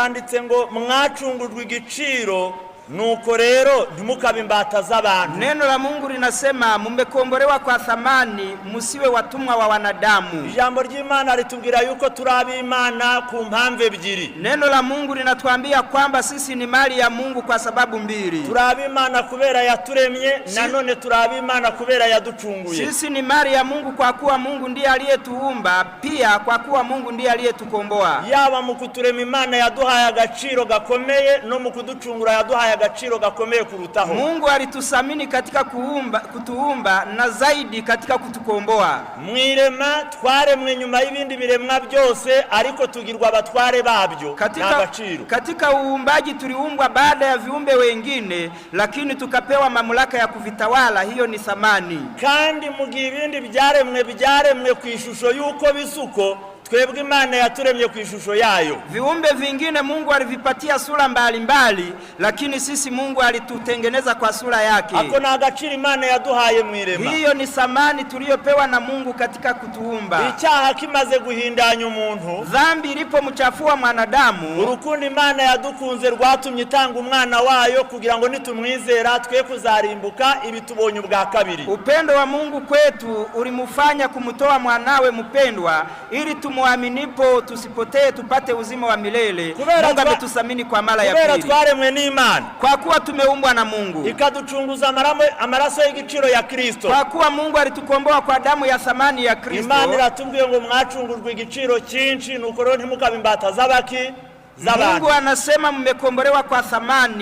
haranditse ngo mwacungujwe igiciro, nuko rero ntimukabe imbata z'abantu. Neno la Mungu linasema mmekombolewa kwa thamani, musiwe watumwa wa wanadamu. Ijambo ry'Imana ritubwira yuko turabi Imana ku mpamvu ebyiri. Neno la Mungu linatuambia kwamba sisi ni mali ya Mungu kwa sababu mbili. Turabi Imana kubera yaturemye, nanone turabi Imana kubera yaducunguye. Sisi ni mali ya Mungu kwa kuwa Mungu ndiye aliyetuumba, pia kwa kuwa Mungu ndiye aliyetukomboa. Yaba mu kuturema Imana yaduhaye agaciro gakomeye, no mu kuducungura yaduhaye agaciro gakomeye kurutaho. Mungu alitusamini katika kutuumba na zaidi katika kutukomboa. Mwirema twaremwe nyuma y'ibindi biremwa byose, ariko tugirwa abatware babyo. Katika uumbaji tuliumbwa baada ya viumbe wengine, lakini tukapewa mamlaka ya kuvitawala. Hiyo ni thamani. Kandi mu gihe ibindi byaremwe ku ishusho yuko bisuko, twebwe Imana yaturemye ku ishusho yayo. Viumbe vingine Mungu alivipatia sura mbalimbali, lakini sisi Mungu alitutengeneza kwa sura yake. Ako na agaciro Imana yaduhaye mwirema. Hiyo ni thamani tuliyopewa na Mungu katika kutuumba. Icyaha kimaze guhindanya umuntu, dhambi ilipomchafua mwanadamu, urukundo Imana yadukunze rwatumye itanga umwana wayo kugira ngo nitumwizera twe kuzarimbuka ibitubonye ubwa kabiri. Upendo wa Mungu kwetu ulimufanya kumtoa mwanawe mpendwa ili muaminipo tusipotee tupate uzima wa milele. Mungu ametusamini kwa mara ya pili. Twaremwe n'Imana, kwa kuwa tumeumbwa na Mungu, ikaducunguza amaraso y'igiciro ya Kristo. Kwa kuwa Mungu alitukomboa kwa damu ya thamani ya Kristo. Imana iratubwiye ngo mwacungurwe igiciro cyinshi, nuko rero ntimukabe imbata z'abantu. Mungu anasema mmekombolewa kwa thamani.